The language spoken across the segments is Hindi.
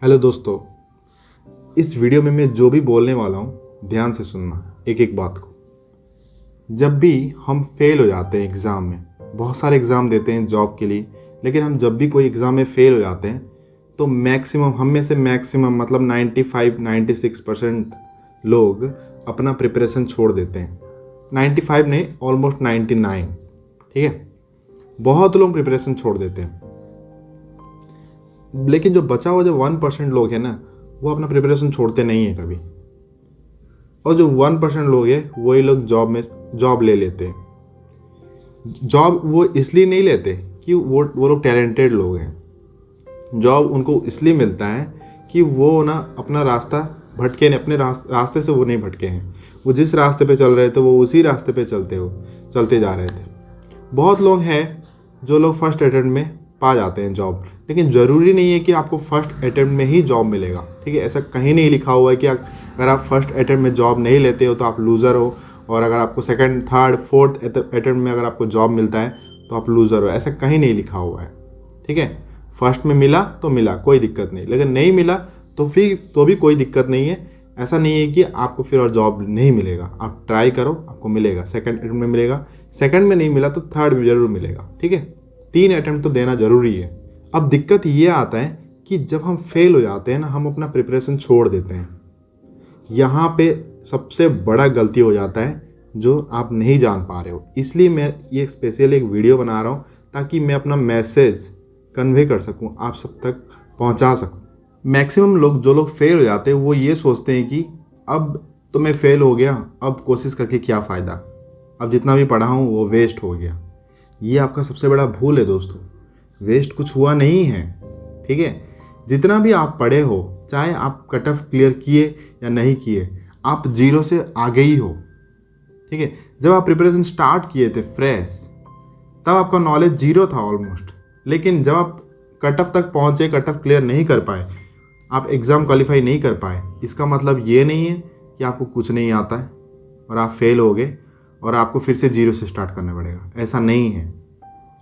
हेलो दोस्तों, इस वीडियो में मैं जो भी बोलने वाला हूँ ध्यान से सुनना एक एक बात को। जब भी हम फेल हो जाते हैं एग्ज़ाम में, बहुत सारे एग्ज़ाम देते हैं जॉब के लिए, लेकिन हम जब भी कोई एग्ज़ाम में फेल हो जाते हैं तो मैक्सिमम हम में से मैक्सिमम मतलब 95-96% लोग अपना प्रिपरेशन छोड़ देते हैं। 95 नहीं, ऑलमोस्ट 99। ठीक है, बहुत लोग प्रिपरेशन छोड़ देते हैं, लेकिन जो बचा हुआ जो 1% लोग हैं ना, वो अपना प्रिपरेशन छोड़ते नहीं है कभी। और जो 1% लोग हैं वही लोग जॉब ले लेते हैं। जॉब वो इसलिए नहीं लेते कि वो लोग टैलेंटेड लोग हैं। जॉब उनको इसलिए मिलता है कि वो ना अपना रास्ता भटके नहीं, अपने रास्ते से वो नहीं भटके हैं। वो जिस रास्ते पे चल रहे थे वो उसी रास्ते पे चलते जा रहे थे। बहुत लोग हैं जो लोग फर्स्ट अटेम्प्ट में पा जाते हैं जॉब, लेकिन ज़रूरी नहीं है कि आपको फर्स्ट अटेम्प्ट में ही जॉब मिलेगा। ठीक है, ऐसा कहीं नहीं लिखा हुआ है कि अगर आप फर्स्ट अटेम्प्ट में जॉब नहीं लेते हो तो आप लूज़र हो, और अगर आपको सेकंड, थर्ड, फोर्थ अटेम्प्ट में अगर आपको जॉब मिलता है तो आप लूज़र हो। ऐसा कहीं नहीं लिखा हुआ है। ठीक है, फर्स्ट में मिला तो मिला, कोई दिक्कत नहीं, लेकिन नहीं मिला तो भी कोई दिक्कत नहीं है। ऐसा नहीं है कि आपको फिर और जॉब नहीं मिलेगा। आप ट्राई करो, आपको मिलेगा। सेकंड अटेम्प्ट में मिलेगा, सेकंड में नहीं मिला तो थर्ड में ज़रूर मिलेगा। ठीक है, 3 अटेम्प्ट तो देना ज़रूरी है। अब दिक्कत ये आता है कि जब हम फेल हो जाते हैं ना, हम अपना प्रिपरेशन छोड़ देते हैं। यहाँ पे सबसे बड़ा गलती हो जाता है जो आप नहीं जान पा रहे हो। इसलिए मैं ये स्पेशल एक वीडियो बना रहा हूँ ताकि मैं अपना मैसेज कन्वे कर सकूँ, आप सब तक पहुँचा सकूँ। मैक्सिमम लोग जो लोग फेल हो जाते हैं वो ये सोचते हैं कि अब तो मैं फेल हो गया, अब कोशिश करके क्या फ़ायदा, अब जितना भी पढ़ा हूँ वो वेस्ट हो गया। ये आपका सबसे बड़ा भूल है दोस्तों। वेस्ट कुछ हुआ नहीं है। ठीक है, जितना भी आप पढ़े हो, चाहे आप कट ऑफ क्लियर किए या नहीं किए, आप 0 से आगे ही हो। ठीक है, जब आप प्रिपरेशन स्टार्ट किए थे फ्रेश, तब आपका नॉलेज 0 था ऑलमोस्ट, लेकिन जब आप कट ऑफ तक पहुंचे, कट ऑफ क्लियर नहीं कर पाए, आप एग्ज़ाम क्वालिफाई नहीं कर पाए, इसका मतलब ये नहीं है कि आपको कुछ नहीं आता है और आप फेल हो गए और आपको फिर से 0 से स्टार्ट करना पड़ेगा। ऐसा नहीं है,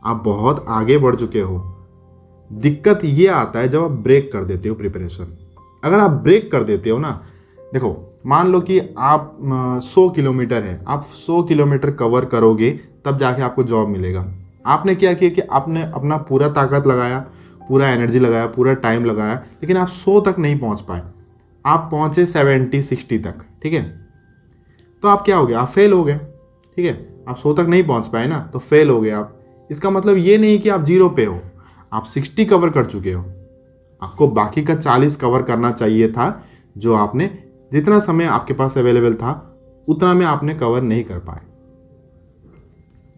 आप बहुत आगे बढ़ चुके हो। दिक्कत ये आता है जब आप ब्रेक कर देते हो प्रिपरेशन। अगर आप ब्रेक कर देते हो ना, देखो मान लो कि आप 100 किलोमीटर है, आप 100 किलोमीटर कवर करोगे तब जाके आपको जॉब मिलेगा। आपने क्या किया कि आपने अपना पूरा ताकत लगाया, पूरा एनर्जी लगाया, पूरा टाइम लगाया, लेकिन आप 100 तक नहीं पहुंच पाए। आप पहुंचे 70-60 तक। ठीक है, तो आप क्या हो गया, आप फेल हो गए। ठीक है, आप 100 तक नहीं पहुंच पाए ना, तो फेल हो गए आप। इसका मतलब ये नहीं कि आप 0 पे हो, आप 60 कवर कर चुके हो। आपको बाकी का 40 कवर करना चाहिए था, जो आपने जितना समय आपके पास अवेलेबल था उतना में आपने कवर नहीं कर पाए।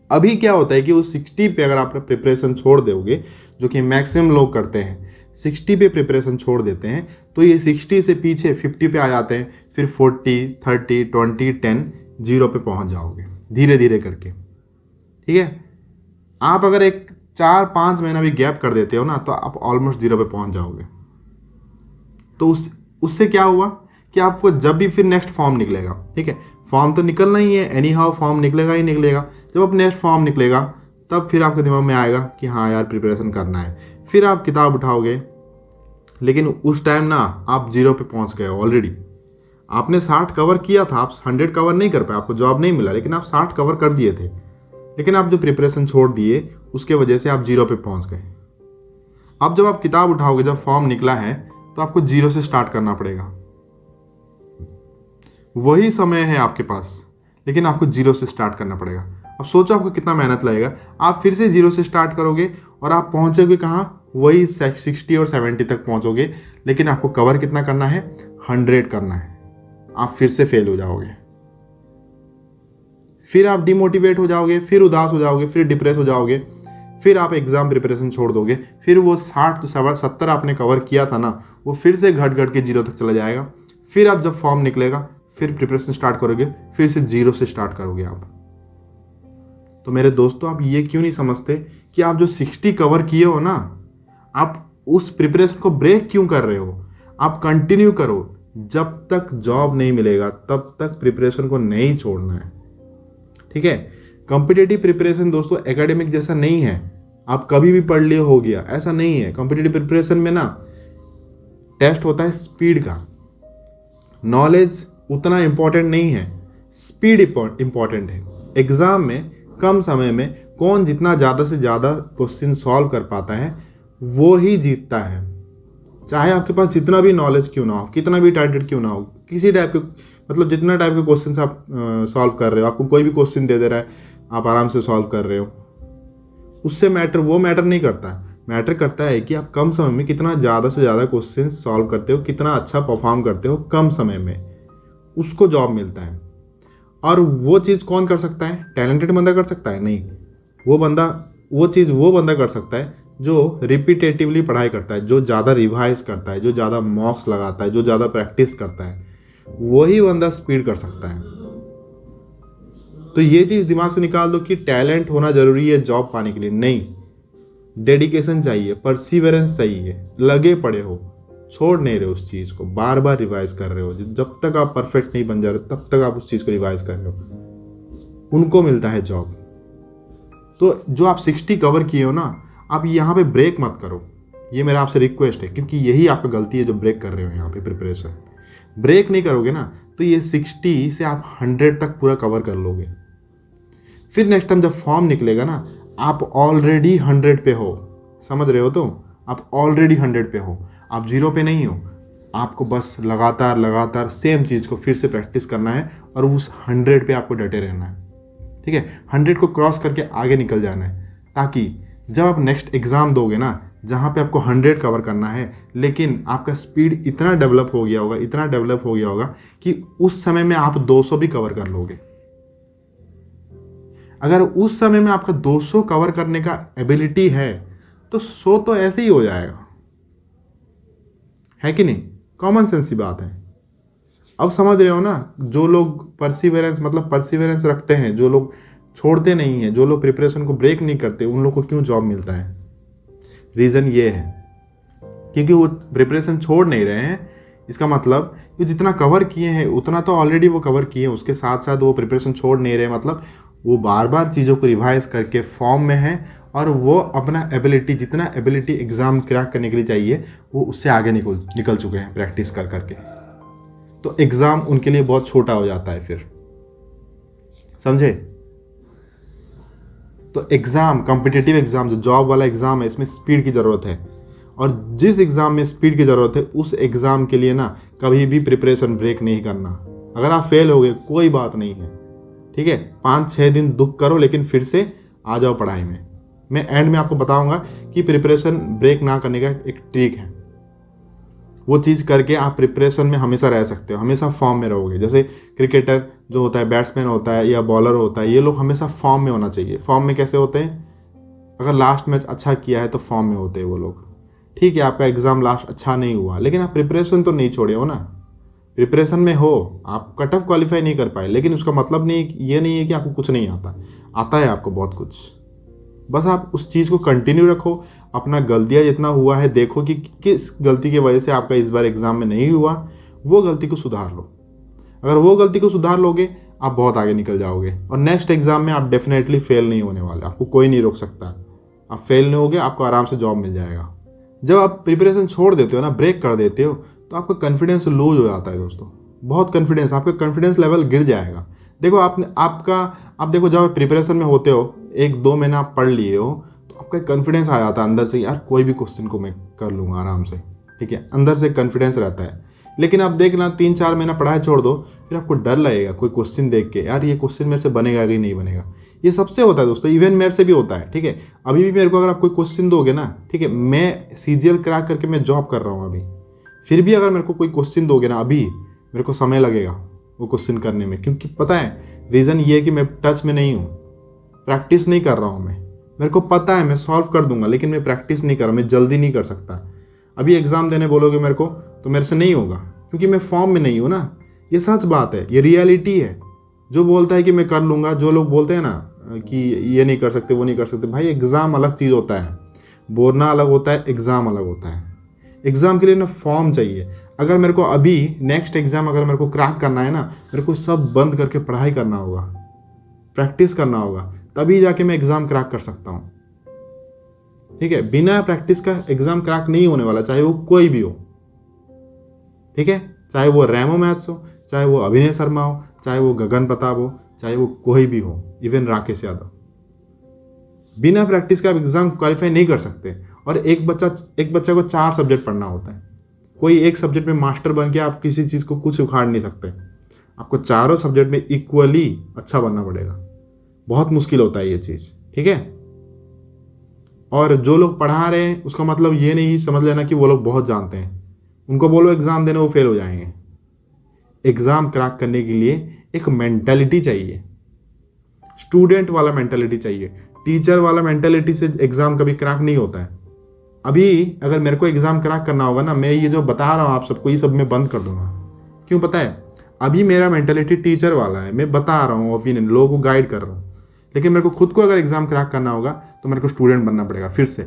अभी क्या होता है कि उस 60 पे अगर आप प्रिपरेशन छोड़ दोगे, जो कि मैक्सिमम लोग करते हैं, 60 पे प्रिपरेशन छोड़ देते हैं, तो ये 60 से पीछे 50 पे आ जाते हैं, फिर 40, 30, 20, 10, 0 पे पहुंच जाओगे धीरे धीरे करके। ठीक है, आप अगर एक 4-5 महीना भी गैप कर देते हो ना, तो आप ऑलमोस्ट 0 पे पहुंच जाओगे। तो उससे क्या हुआ कि आपको जब भी फिर नेक्स्ट फॉर्म निकलेगा, ठीक है, फॉर्म तो निकलना ही है, एनी हाउ फॉर्म निकलेगा ही निकलेगा। जब अब नेक्स्ट फॉर्म निकलेगा तब फिर आपके दिमाग में आएगा कि हाँ यार प्रिपरेशन करना है। फिर आप किताब उठाओगे, लेकिन उस टाइम ना आप 0 पे पहुंच गए ऑलरेडी। आपने 60 कवर किया था, आप 100 कवर नहीं कर पाए, आपको जॉब नहीं मिला, लेकिन आप 60 कवर कर दिए थे। लेकिन आप जो प्रिपरेशन छोड़ दिए उसके वजह से आप 0 पे पहुंच गए। अब जब आप किताब उठाओगे, जब फॉर्म निकला है, तो आपको 0 से स्टार्ट करना पड़ेगा। वही समय है आपके पास, लेकिन आपको 0 से स्टार्ट करना पड़ेगा। अब सोचो आपको कितना मेहनत लगेगा। आप फिर से 0 से स्टार्ट करोगे और आप पहुंचोगे कहाँ, वही 60 और 70 तक पहुंचोगे, लेकिन आपको कवर कितना करना है, 100 करना है। आप फिर से फेल हो जाओगे, फिर आप डिमोटिवेट हो जाओगे, फिर उदास हो जाओगे, फिर डिप्रेस हो जाओगे, फिर आप एग्जाम प्रिपरेशन छोड़ दोगे। फिर वो 60-70 आपने कवर किया था ना, वो फिर से घट घट के 0 तक चला जाएगा। फिर आप जब फॉर्म निकलेगा फिर प्रिपरेशन स्टार्ट करोगे, फिर से 0 से स्टार्ट करोगे आप। तो मेरे दोस्तों, आप ये क्यों नहीं समझते कि आप जो 60 कवर किए हो ना, आप उस प्रिपरेशन को ब्रेक क्यों कर रहे हो। आप कंटिन्यू करो, जब तक जॉब नहीं मिलेगा तब तक प्रिपरेशन को नहीं छोड़ना है। ठीक है, कॉम्पिटिटिव प्रिपरेशन दोस्तों एकेडमिक जैसा नहीं है, आप कभी भी पढ़ लिए हो गया, ऐसा नहीं है। कॉम्पिटिटिव प्रिपरेशन में ना टेस्ट होता है स्पीड का। नॉलेज उतना इम्पोर्टेंट नहीं है, स्पीड इम्पोर्टेंट है। एग्ज़ाम में कम समय में कौन जितना ज़्यादा से ज़्यादा क्वेश्चन सॉल्व कर पाता है वो ही जीतता है। चाहे आपके पास जितना भी नॉलेज क्यों ना हो, कितना भी टैलेंटेड क्यों ना हो, किसी टाइप के मतलब जितना टाइप के क्वेश्चन आप सॉल्व कर रहे हो, आपको कोई भी क्वेश्चन दे रहा है, आप आराम से सॉल्व कर रहे हो, उससे मैटर नहीं करता है। मैटर करता है कि आप कम समय में कितना ज़्यादा से ज़्यादा क्वेश्चन सॉल्व करते हो, कितना अच्छा परफॉर्म करते हो कम समय में, उसको जॉब मिलता है। और वो चीज़ कौन कर सकता है? टैलेंटेड बंदा कर सकता है? नहीं। वो चीज़ वो बंदा कर सकता है जो रिपीटेटिवली पढ़ाई करता है, जो ज़्यादा रिवाइज करता है, जो ज़्यादा मॉक्स लगाता है, जो ज़्यादा प्रैक्टिस करता है, वही बंदा स्पीड कर सकता है। तो ये चीज़ दिमाग से निकाल दो कि टैलेंट होना ज़रूरी है जॉब पाने के लिए। नहीं, डेडिकेशन चाहिए, परसिवरेंस चाहिए, लगे पड़े हो, छोड़ नहीं रहे हो उस चीज़ को, बार बार रिवाइज कर रहे हो। जब तक आप परफेक्ट नहीं बन जा रहे तब तक आप उस चीज़ को रिवाइज कर रहे हो, उनको मिलता है जॉब। तो जो आप 60 कवर किए हो ना, आप यहाँ पे ब्रेक मत करो, ये मेरा आपसे रिक्वेस्ट है, क्योंकि यही आपका गलती है जो ब्रेक कर रहे हो यहाँ पे प्रिपरेशन। ब्रेक नहीं करोगे ना तो ये 60 से आप 100 तक पूरा कवर कर लोगे। फिर नेक्स्ट टाइम जब फॉर्म निकलेगा ना, आप ऑलरेडी 100 पे हो, समझ रहे हो? तो आप ऑलरेडी 100 पे हो, आप 0 पे नहीं हो। आपको बस लगातार सेम चीज़ को फिर से प्रैक्टिस करना है और उस 100 पे आपको डटे रहना है, ठीक है? 100 को क्रॉस करके आगे निकल जाना है, ताकि जब आप नेक्स्ट एग्ज़ाम दोगे ना, जहाँ पे आपको 100 कवर करना है, लेकिन आपका स्पीड इतना डेवलप हो गया होगा कि उस समय में आप 200 भी कवर कर लोगे। अगर उस समय में आपका 200 कवर करने का एबिलिटी है तो 100 तो ऐसे ही हो जाएगा, है कि नहीं? कॉमन सेंस की बात है। अब समझ रहे हो ना? जो लोग परसिवेरेंस रखते हैं, जो लोग छोड़ते नहीं हैं, जो लोग प्रिपरेशन को ब्रेक नहीं करते, उन लोग को क्यों जॉब मिलता है? रीज़न ये है क्योंकि वो प्रिपरेशन छोड़ नहीं रहे हैं। इसका मतलब ये जितना कवर किए हैं उतना तो ऑलरेडी वो कवर किए हैं, उसके साथ साथ वो प्रिपरेशन छोड़ नहीं रहे, मतलब वो बार बार चीज़ों को रिवाइज करके फॉर्म में है और वो अपना जितना एबिलिटी एग्ज़ाम क्रैक करने के लिए चाहिए वो उससे आगे निकल चुके हैं प्रैक्टिस कर करके। तो एग्ज़ाम उनके लिए बहुत छोटा हो जाता है फिर, समझे? तो एग्ज़ाम, कॉम्पिटिटिव एग्ज़ाम, जो जॉब वाला एग्ज़ाम है, इसमें स्पीड की ज़रूरत है। और जिस एग्ज़ाम में स्पीड की ज़रूरत है उस एग्ज़ाम के लिए ना कभी भी प्रिपरेशन ब्रेक नहीं करना। अगर आप फेल हो गए कोई बात नहीं है, ठीक है? 5-6 दिन दुख करो, लेकिन फिर से आ जाओ पढ़ाई में। मैं एंड में आपको बताऊंगा कि प्रिपरेशन ब्रेक ना करने का एक ट्रिक है। वो चीज़ करके आप प्रिपरेशन में हमेशा रह सकते हो, हमेशा फॉर्म में रहोगे। जैसे क्रिकेटर जो होता है, बैट्समैन होता है या बॉलर होता है, ये लोग हमेशा फॉर्म में होना चाहिए। फॉर्म में कैसे होते हैं? अगर लास्ट मैच अच्छा किया है तो फॉर्म में होते हैं वो लोग। ठीक है, आपका एग्ज़ाम लास्ट अच्छा नहीं हुआ, लेकिन आप प्रिपरेशन तो नहीं छोड़े हो ना। प्रिपरेशन में हो, आप कट ऑफ क्वालिफाई नहीं कर पाए, लेकिन उसका मतलब ये नहीं है कि आपको कुछ नहीं आता है आपको बहुत कुछ। बस आप उस चीज़ को कंटिन्यू रखो, अपना गलतियाँ जितना हुआ है देखो कि किस गलती की वजह से आपका इस बार एग्ज़ाम में नहीं हुआ, वो गलती को सुधार लो। अगर वो गलती को सुधार लोगे आप बहुत आगे निकल जाओगे और नेक्स्ट एग्ज़ाम में आप डेफिनेटली फेल नहीं होने वाले, आपको कोई नहीं रोक सकता। आप फेल नहीं होगे, आपको आराम से जॉब मिल जाएगा। जब आप प्रिपरेशन छोड़ देते हो ना, ब्रेक कर देते हो, तो आपका कॉन्फिडेंस लूज हो जाता है दोस्तों। बहुत कॉन्फिडेंस, आपका कॉन्फिडेंस लेवल गिर जाएगा। देखो आप देखो, जब आप प्रिपरेशन में होते हो, 1-2 महीना आप पढ़ लिए हो, तो आपका कॉन्फिडेंस आ जाता है अंदर से, यार कोई भी क्वेश्चन को मैं कर लूँगा आराम से, ठीक है? अंदर से कॉन्फिडेंस रहता है। लेकिन आप देखना 3-4 महीना पढ़ाई छोड़ दो, फिर आपको डर लगेगा कोई क्वेश्चन देख के, यार ये क्वेश्चन मेरे से बनेगा कि नहीं बनेगा। ये सबसे होता है दोस्तों, इवन मेरे से भी होता है, ठीक है? अभी भी मेरे को अगर आप कोई क्वेश्चन दोगे ना, ठीक है, मैं CGL क्रैक करके मैं जॉब कर रहा हूँ अभी, फिर भी अगर मेरे को कोई क्वेश्चन दोगे ना, अभी मेरे को समय लगेगा वो क्वेश्चन करने में, क्योंकि पता है रीज़न ये है कि मैं टच में नहीं हूँ, प्रैक्टिस नहीं कर रहा हूँ मैं। मेरे को पता है मैं सॉल्व कर दूंगा, लेकिन मैं प्रैक्टिस नहीं कर रहा, मैं जल्दी नहीं कर सकता। अभी एग्ज़ाम देने बोलोगे मेरे को तो मेरे से नहीं होगा, क्योंकि मैं फॉर्म में नहीं हूँ ना। ये सच बात है, ये रियलिटी है। जो बोलता है कि मैं कर लूँगा, जो लोग बोलते हैं ना कि ये नहीं कर सकते, वो नहीं कर सकते, भाई एग्ज़ाम अलग चीज़ होता है, बोलना अलग होता है, एग्ज़ाम अलग होता है। एग्ज़ाम के लिए ना फॉर्म चाहिए। अगर मेरे को अभी नेक्स्ट एग्ज़ाम अगर मेरे को क्रैक करना है ना, मेरे को सब बंद करके पढ़ाई करना होगा, प्रैक्टिस करना होगा, तभी जाके मैं एग्ज़ाम क्रैक कर सकता हूँ, ठीक है? बिना प्रैक्टिस का एग्ज़ाम क्रैक नहीं होने वाला, चाहे वो कोई भी हो। ठीक है, चाहे वो रैमो मैथ्स हो, चाहे वो अभिनय शर्मा हो, चाहे वो गगन प्रताप हो, चाहे वो कोई भी हो, इवन राकेश यादव, बिना प्रैक्टिस के आप एग्जाम क्वालिफाई नहीं कर सकते। और एक बच्चा को 4 सब्जेक्ट पढ़ना होता है। कोई एक सब्जेक्ट में मास्टर बन के आप किसी चीज़ को कुछ उखाड़ नहीं सकते। आपको चारों सब्जेक्ट में इक्वली अच्छा बनना पड़ेगा। बहुत मुश्किल होता है ये चीज़, ठीक है। और जो लोग पढ़ा रहे हैं उसका मतलब ये नहीं समझ लेना कि वो लोग बहुत जानते हैं। उनको बोलो एग्ज़ाम देने, वो फेल हो जाएंगे। एग्ज़ाम क्रैक करने के लिए एक मेंटालिटी चाहिए, स्टूडेंट वाला मेंटालिटी चाहिए। टीचर वाला मेंटालिटी से एग्ज़ाम कभी क्रैक नहीं होता है। अभी अगर मेरे को एग्ज़ाम क्रैक करना होगा ना, मैं ये जो बता रहा हूँ आप सबको, ये सब मैं बंद कर दूंगा। क्यों पता है? अभी मेरा मेंटालिटी टीचर वाला है, मैं बता रहा हूँ ओपिनियन, लोगों को गाइड कर रहा हूँ। लेकिन मेरे को खुद को अगर एग्ज़ाम क्रैक करना होगा तो मेरे को स्टूडेंट बनना पड़ेगा फिर से।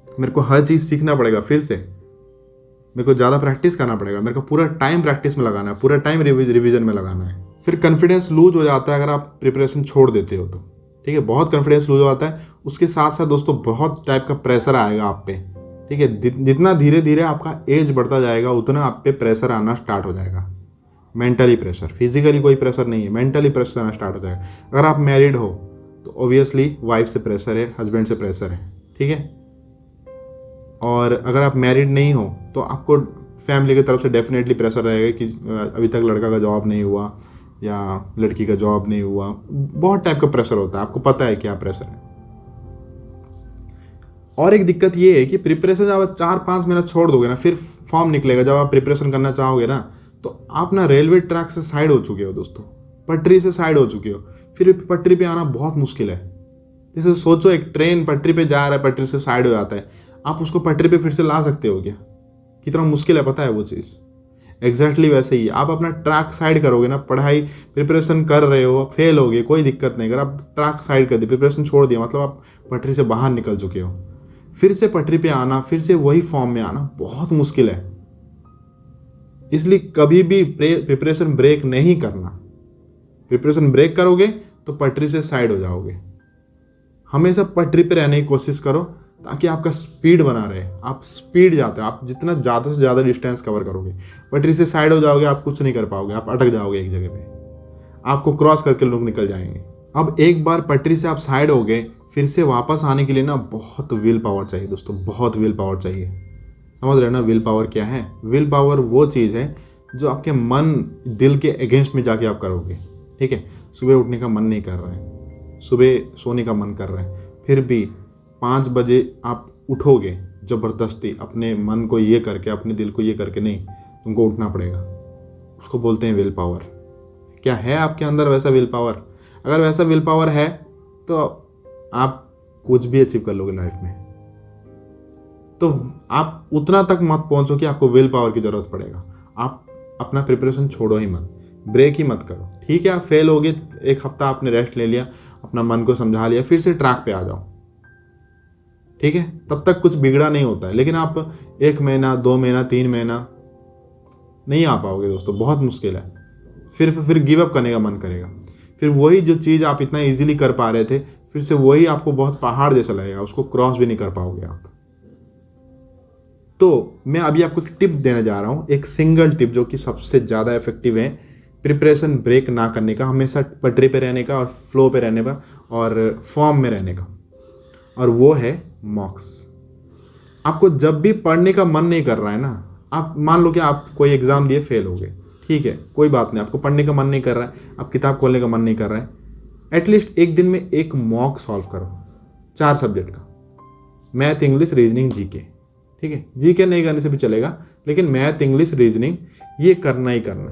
मेरे को हर चीज़ सीखना पड़ेगा फिर से। मेरे को ज़्यादा प्रैक्टिस करना पड़ेगा। मेरे को पूरा टाइम प्रैक्टिस में लगाना है, पूरा टाइम रिविजन में लगाना है। फिर कॉन्फिडेंस लूज हो जाता है अगर आप प्रिपरेशन छोड़ देते हो तो, ठीक है। बहुत कॉन्फिडेंस लूज हो जाता है। उसके साथ साथ दोस्तों बहुत टाइप का प्रेशर आएगा आप पे, ठीक है। जितना धीरे धीरे आपका एज बढ़ता जाएगा उतना आप पे प्रेशर आना स्टार्ट हो जाएगा। मेंटली प्रेशर, फिजिकली कोई प्रेशर नहीं है, मेंटली प्रेशर आना स्टार्ट हो जाएगा। अगर आप मैरिड हो तो ऑब्वियसली वाइफ से प्रेशर है, हस्बैंड से प्रेशर है, ठीक है। और अगर आप मैरिड नहीं हो तो आपको फैमिली की तरफ से डेफिनेटली प्रेशर रहेगा कि अभी तक लड़का का जॉब नहीं हुआ या लड़की का जॉब नहीं हुआ। बहुत टाइप का प्रेशर होता है, आपको पता है क्या प्रेशर है। और एक दिक्कत ये है कि प्रिपरेशन जब आप 4-5 महीना छोड़ दोगे ना, फिर फॉर्म निकलेगा। जब आप प्रिपरेशन करना चाहोगे ना तो आप ना रेलवे ट्रैक से साइड हो चुके हो दोस्तों, पटरी से साइड हो चुके हो। फिर पटरी पे आना बहुत मुश्किल है। जैसे सोचो एक ट्रेन पटरी पे जा रहा है, पटरी से साइड हो जाता है, आप उसको पटरी पे फिर से ला सकते हो क्या? कितना मुश्किल है पता है वो चीज़। एग्जैक्टली वैसे ही आप अपना ट्रैक साइड करोगे ना, पढ़ाई प्रिपरेशन कर रहे हो, फेल हो गए, कोई दिक्कत नहीं। अगर आप ट्रैक साइड कर दिए, प्रिपरेशन छोड़ दिया, मतलब आप पटरी से बाहर निकल चुके हो। फिर से पटरी पे आना, फिर से वही फॉर्म में आना बहुत मुश्किल है। इसलिए कभी भी प्रिपरेशन ब्रेक नहीं करना। प्रिपरेशन ब्रेक करोगे तो पटरी से साइड हो जाओगे। हमेशा पटरी पे रहने की कोशिश करो ताकि आपका स्पीड बना रहे। आप स्पीड जाते हो, आप जितना ज़्यादा से ज़्यादा डिस्टेंस कवर करोगे। पटरी से साइड हो जाओगे, आप कुछ नहीं कर पाओगे, आप अटक जाओगे एक जगह पे, आपको क्रॉस करके लोग निकल जाएंगे। अब एक बार पटरी से आप साइड हो गए, फिर से वापस आने के लिए ना बहुत विल पावर चाहिए दोस्तों, बहुत विल पावर चाहिए। समझ रहे हो ना विल पावर क्या है? विल पावर वो चीज़ है जो आपके मन दिल के अगेंस्ट में जाके आप करोगे, ठीक है। सुबह उठने का मन नहीं कर रहा है, सुबह सोने का मन कर रहा है, फिर भी 5 बजे आप उठोगे ज़बरदस्ती, अपने मन को ये करके, अपने दिल को ये करके, नहीं तुमको उठना पड़ेगा। उसको बोलते हैं विल पावर। क्या है आपके अंदर वैसा विल पावर? अगर वैसा विल पावर है तो आप कुछ भी अचीव कर लोगे लाइफ में। तो आप उतना तक मत पहुंचो कि आपको विल पावर की ज़रूरत पड़ेगा। आप अपना प्रिपरेशन छोड़ो ही मत, ब्रेक ही मत करो, ठीक है। आप फेल हो गए, 1 हफ्ता आपने रेस्ट ले लिया, अपना मन को समझा लिया, फिर से ट्रैक पे आ जाओ, ठीक है। तब तक कुछ बिगड़ा नहीं होता है। लेकिन आप 1 महीना, 2 महीना, 3 महीना नहीं आ पाओगे दोस्तों, बहुत मुश्किल है। फिर गिव अप करने का मन करेगा। फिर वही जो चीज़ आप इतना इजीली कर पा रहे थे, फिर से वही आपको बहुत पहाड़ जैसा लगेगा, उसको क्रॉस भी नहीं कर पाओगे आप। तो मैं अभी आपको एक टिप देने जा रहा हूँ, एक सिंगल टिप जो कि सबसे ज़्यादा इफेक्टिव है प्रिपरेशन ब्रेक ना करने का, हमेशा पटरी पे रहने का और फ्लो पे रहने का और फॉर्म में रहने का, और वो है मॉक्स। आपको जब भी पढ़ने का मन नहीं कर रहा है ना, आप मान लो कि आप कोई एग्ज़ाम दिए, फेल हो गए, ठीक है, कोई बात नहीं, आपको पढ़ने का मन नहीं कर रहा है, आप किताब खोलने का मन नहीं कर रहा है, एटलीस्ट एक दिन में एक मॉक सॉल्व करो 4 सब्जेक्ट का, मैथ, इंग्लिश, रीजनिंग, जीके, ठीक है। जीके नहीं करने से भी चलेगा, लेकिन मैथ, इंग्लिश, रीजनिंग ये करना ही करना,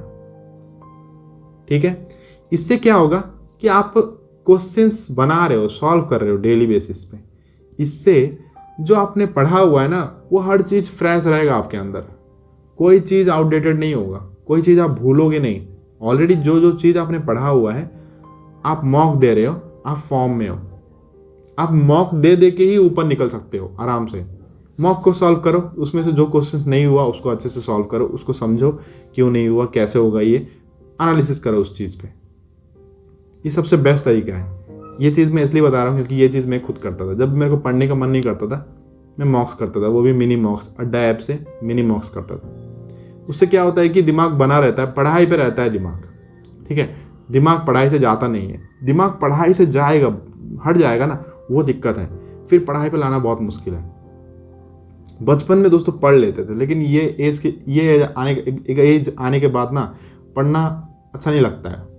ठीक है। इससे क्या होगा कि आप क्वेश्चंस बना रहे हो, सॉल्व कर रहे हो डेली बेसिस पे। इससे जो आपने पढ़ा हुआ है ना, वो हर चीज़ फ्रेश रहेगा आपके अंदर, कोई चीज़ आउटडेटेड नहीं होगा, कोई चीज़ आप भूलोगे नहीं। ऑलरेडी जो चीज़ आपने पढ़ा हुआ है, आप मॉक दे रहे हो, आप फॉर्म में हो, आप मॉक दे दे के ही ऊपर निकल सकते हो आराम से। मॉक को सॉल्व करो, उसमें से जो क्वेश्चंस नहीं हुआ उसको अच्छे से सॉल्व करो, उसको समझो क्यों नहीं हुआ, कैसे होगा, ये एनालिसिस करो उस चीज़ पे। ये सबसे बेस्ट तरीका है। ये चीज़ मैं इसलिए बता रहा हूँ क्योंकि ये चीज़ मैं खुद करता था। जब मेरे को पढ़ने का मन नहीं करता था, मैं मॉक्स करता था, वो भी मिनी मॉक्स, अड्डा ऐप से मिनी मॉक्स करता था। उससे क्या होता है कि दिमाग बना रहता है, पढ़ाई पे रहता है दिमाग, ठीक है। दिमाग पढ़ाई से जाता नहीं है, दिमाग पढ़ाई से जाएगा, हट जाएगा ना, वो दिक्कत है। फिर पढ़ाई पे लाना बहुत मुश्किल है। बचपन में दोस्तों पढ़ लेते थे, लेकिन ये एज आने के बाद ना पढ़ना अच्छा नहीं लगता है।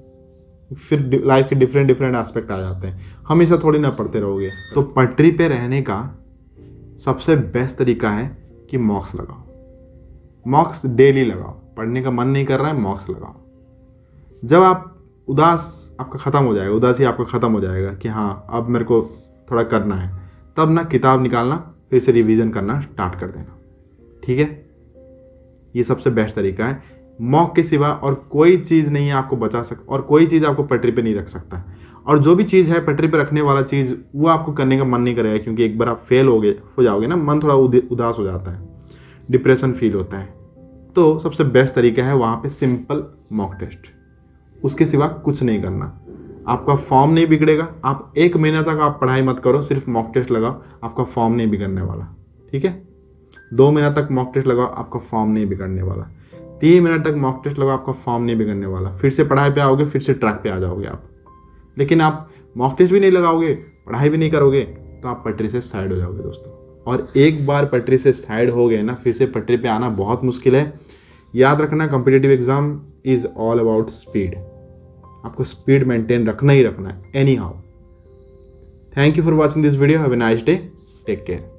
फिर लाइफ के डिफरेंट एस्पेक्ट आ जाते हैं, हमेशा थोड़ी ना पढ़ते रहोगे। तो पटरी पे रहने का सबसे बेस्ट तरीका है कि मॉक्स लगाओ, मॉक्स डेली लगाओ। पढ़ने का मन नहीं कर रहा है, मॉक्स लगाओ। जब आप उदास आपका ख़त्म हो जाएगा, उदासी आपका ख़त्म हो जाएगा कि हाँ अब मेरे को थोड़ा करना है, तब ना किताब निकालना, फिर से रिवीजन करना स्टार्ट कर देना, ठीक है। ये सबसे बेस्ट तरीका है। मॉक के सिवा और कोई चीज़ नहीं है आपको बचा सकता, और कोई चीज़ आपको पटरी पे नहीं रख सकता। और जो भी चीज़ है पटरी पे रखने वाला चीज़, वो आपको करने का मन नहीं करेगा, क्योंकि एक बार आप फेल हो जाओगे ना, मन थोड़ा उदास हो जाता है, डिप्रेशन फील होता है। तो सबसे बेस्ट तरीका है वहाँ पे सिंपल मॉक टेस्ट, उसके सिवा कुछ नहीं करना। आपका फॉर्म नहीं बिगड़ेगा। आप 1 महीना तक आप पढ़ाई मत करो, सिर्फ मॉक टेस्ट लगाओ, आपका फॉर्म नहीं बिगड़ने वाला, ठीक है। 2 महीना तक मॉक टेस्ट लगाओ, आपका फॉर्म नहीं बिगड़ने वाला। 3 मिनट तक मॉक टेस्ट लगाओ, आपका फॉर्म नहीं बिगड़ने वाला। फिर से पढ़ाई पे आओगे, फिर से ट्रैक पे आ जाओगे आप। लेकिन आप मॉक टेस्ट भी नहीं लगाओगे, पढ़ाई भी नहीं करोगे, तो आप पटरी से साइड हो जाओगे दोस्तों। और एक बार पटरी से साइड हो गए ना, फिर से पटरी पे आना बहुत मुश्किल है। याद रखना, competitive exam is all about speed. आपको स्पीड मेंटेन रखना ही रखना है, anyhow. Thank you for watching this video. Have a nice day, take care.